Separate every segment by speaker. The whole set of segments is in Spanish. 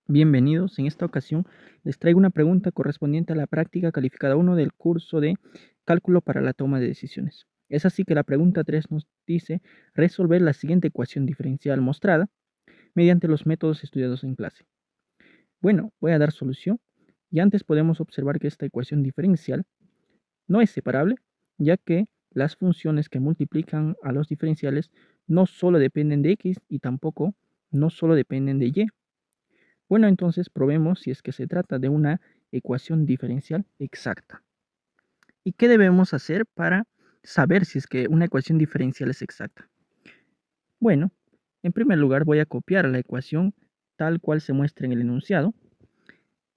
Speaker 1: Bienvenidos, en esta ocasión les traigo una pregunta correspondiente a la práctica calificada 1 del curso de Cálculo para la toma de decisiones. Es así que la pregunta 3 nos dice resolver la siguiente ecuación diferencial mostrada mediante los métodos estudiados en clase. Bueno, voy a dar solución y antes podemos observar que esta ecuación diferencial no es separable, ya que las funciones que multiplican a los diferenciales no solo dependen de x y tampoco no solo dependen de y. Bueno, entonces probemos si es que se trata de una ecuación diferencial exacta. ¿Y qué debemos hacer para saber si es que una ecuación diferencial es exacta? Bueno, en primer lugar voy a copiar la ecuación tal cual se muestra en el enunciado.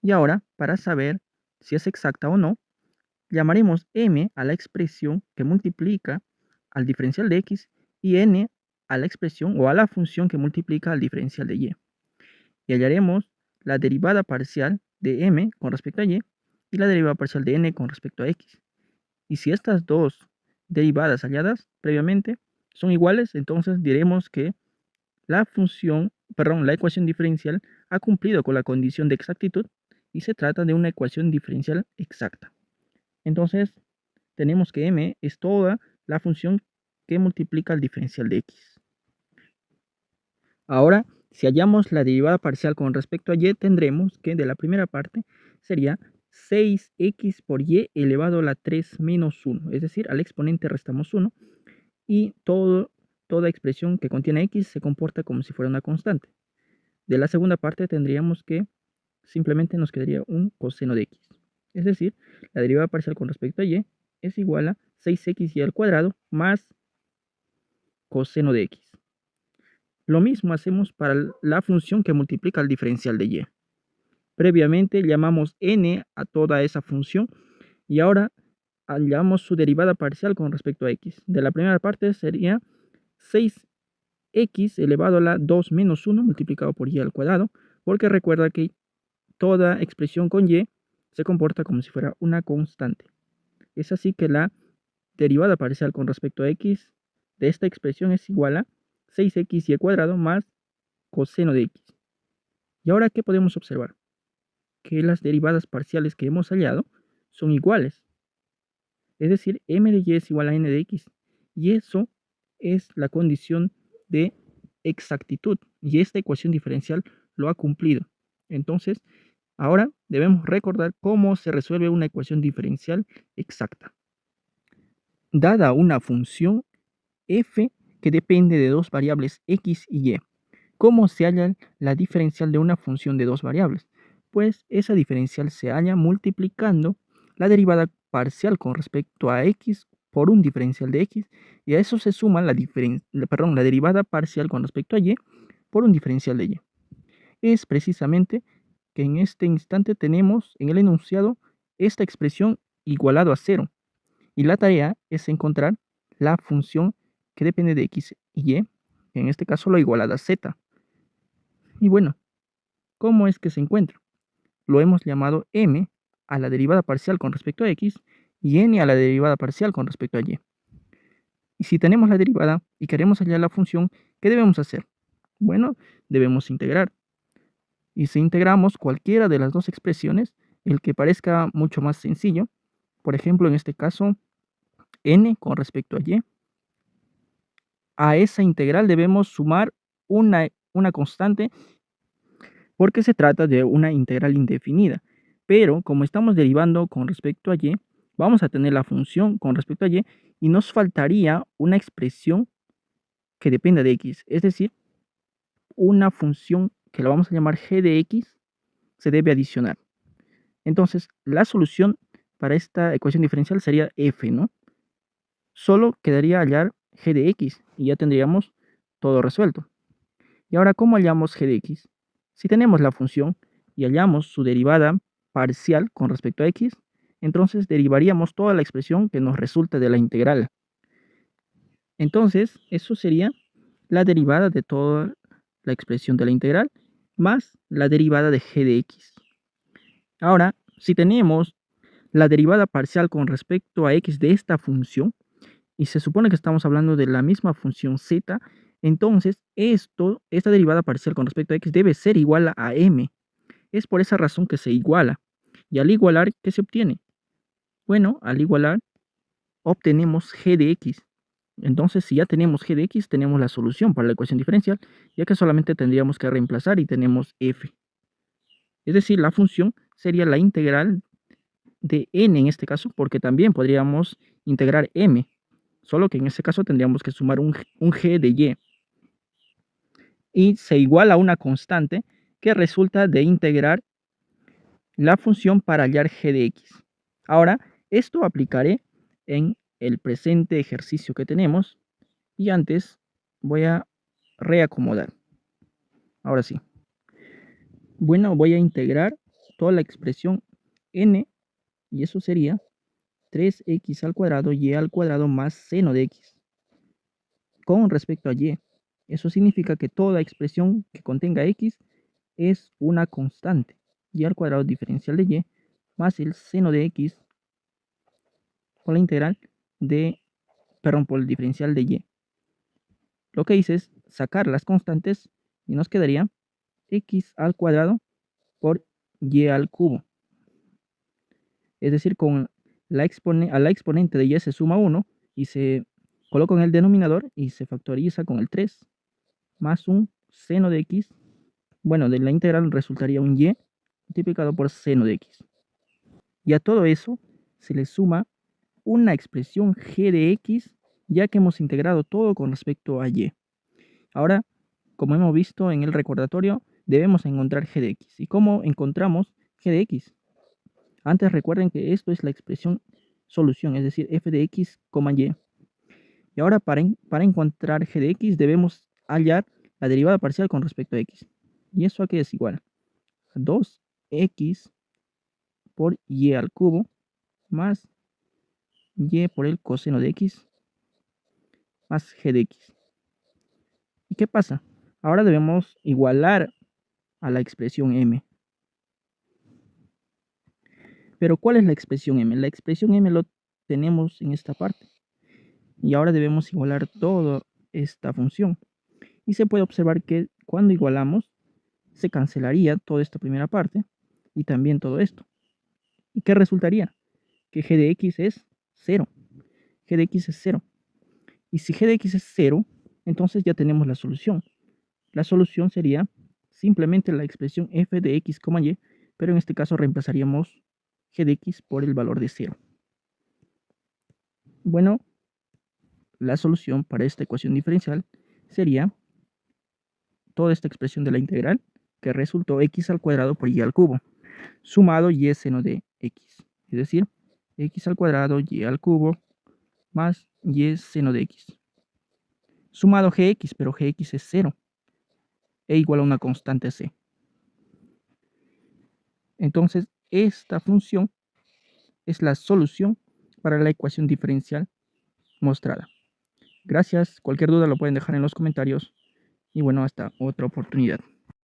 Speaker 1: Y ahora, para saber si es exacta o no, llamaremos m a la expresión que multiplica al diferencial de x y n a la expresión o a la función que multiplica al diferencial de y. Y hallaremos la derivada parcial de m con respecto a y la derivada parcial de n con respecto a x. Y si estas dos derivadas halladas previamente son iguales, entonces diremos que la ecuación diferencial ha cumplido con la condición de exactitud y se trata de una ecuación diferencial exacta. Entonces, tenemos que m es toda la función que multiplica el diferencial de x. Ahora, si hallamos la derivada parcial con respecto a y, tendremos que de la primera parte sería 6x por y elevado a la 3 menos 1. Es decir, al exponente restamos 1 y toda expresión que contiene x se comporta como si fuera una constante. De la segunda parte tendríamos que simplemente nos quedaría un coseno de x. Es decir, la derivada parcial con respecto a y es igual a 6xy al cuadrado más coseno de x. Lo mismo hacemos para la función que multiplica el diferencial de y. Previamente llamamos n a toda esa función y ahora hallamos su derivada parcial con respecto a x. De la primera parte sería 6x elevado a la 2 menos 1 multiplicado por y al cuadrado, porque recuerda que toda expresión con y se comporta como si fuera una constante. Es así que la derivada parcial con respecto a x de esta expresión es igual a 6xy al cuadrado más coseno de x. ¿Y ahora qué podemos observar? Que las derivadas parciales que hemos hallado son iguales. Es decir, m de y es igual a n de x. Y eso es la condición de exactitud. Y esta ecuación diferencial lo ha cumplido. Entonces, ahora debemos recordar cómo se resuelve una ecuación diferencial exacta. Dada una función f que depende de dos variables x y y, ¿cómo se halla la diferencial de una función de dos variables? Pues esa diferencial se halla multiplicando la derivada parcial con respecto a x por un diferencial de x y a eso se suma la derivada parcial con respecto a y por un diferencial de y. Es precisamente que en este instante tenemos en el enunciado esta expresión igualado a 0 y la tarea es encontrar la función que depende de x y y, en este caso la igualada z. Y bueno, ¿cómo es que se encuentra? Lo hemos llamado m a la derivada parcial con respecto a x y n a la derivada parcial con respecto a y. Y si tenemos la derivada y queremos hallar la función, ¿qué debemos hacer? Bueno, debemos integrar. Y si integramos cualquiera de las dos expresiones, el que parezca mucho más sencillo, por ejemplo, en este caso, n con respecto a y, a esa integral debemos sumar una constante porque se trata de una integral indefinida. Pero como estamos derivando con respecto a y, vamos a tener la función con respecto a y nos faltaría una expresión que dependa de x. Es decir, una función que la vamos a llamar g de x se debe adicionar. Entonces, la solución para esta ecuación diferencial sería f, ¿no? Solo quedaría hallar g de x y ya tendríamos todo resuelto. Y ahora, ¿cómo hallamos g de x? Si tenemos la función y hallamos su derivada parcial con respecto a x, entonces derivaríamos toda la expresión que nos resulta de la integral. Entonces, eso sería la derivada de toda la expresión de la integral más la derivada de g de x. Ahora, si tenemos la derivada parcial con respecto a x de esta función, y se supone que estamos hablando de la misma función z, entonces esta derivada parcial con respecto a x debe ser igual a m. Es por esa razón que se iguala. Y al igualar, ¿qué se obtiene? Bueno, al igualar, obtenemos g de x. Entonces, si ya tenemos g de x, tenemos la solución para la ecuación diferencial, ya que solamente tendríamos que reemplazar y tenemos f. Es decir, la función sería la integral de n en este caso, porque también podríamos integrar m, solo que en este caso tendríamos que sumar un g de y. Y se iguala a una constante que resulta de integrar la función para hallar g de x. Ahora, esto aplicaré en el presente ejercicio que tenemos y antes voy a reacomodar. Ahora sí. Bueno, voy a integrar toda la expresión n y eso sería 3x al cuadrado y al cuadrado más seno de x con respecto a y. Eso significa que toda expresión que contenga x es una constante y al cuadrado diferencial de y más el seno de x por la integral de, perdón, por el diferencial de y. Lo que hice es sacar las constantes y nos quedaría x al cuadrado por y al cubo. Es decir, con a la exponente de y se suma 1 y se coloca en el denominador y se factoriza con el 3 más un seno de x. Bueno, de la integral resultaría un y multiplicado por seno de x. Y a todo eso se le suma una expresión g de x, ya que hemos integrado todo con respecto a y. Ahora, como hemos visto en el recordatorio, debemos encontrar g de x. ¿Y cómo encontramos g de x? Antes recuerden que esto es la expresión solución, es decir, f de x, y. Y ahora para encontrar g de x debemos hallar la derivada parcial con respecto a x. Y eso aquí es igual a 2x por y al cubo más y por el coseno de x más g de x. ¿Y qué pasa? Ahora debemos igualar a la expresión m. Pero ¿cuál es la expresión m? La expresión m lo tenemos en esta parte. Y ahora debemos igualar toda esta función. Y se puede observar que cuando igualamos, se cancelaría toda esta primera parte y también todo esto. ¿Y qué resultaría? Que g de x es 0. G de x es 0. Y si g de x es 0, entonces ya tenemos la solución. La solución sería simplemente la expresión f de x, y, pero en este caso reemplazaríamos g de x por el valor de 0. Bueno, la solución para esta ecuación diferencial sería toda esta expresión de la integral que resultó x al cuadrado por y al cubo, sumado y seno de x, es decir, x al cuadrado y al cubo más y seno de x, sumado gx, pero gx es 0, e igual a una constante c. Entonces, esta función es la solución para la ecuación diferencial mostrada. Gracias, cualquier duda lo pueden dejar en los comentarios y bueno, hasta otra oportunidad.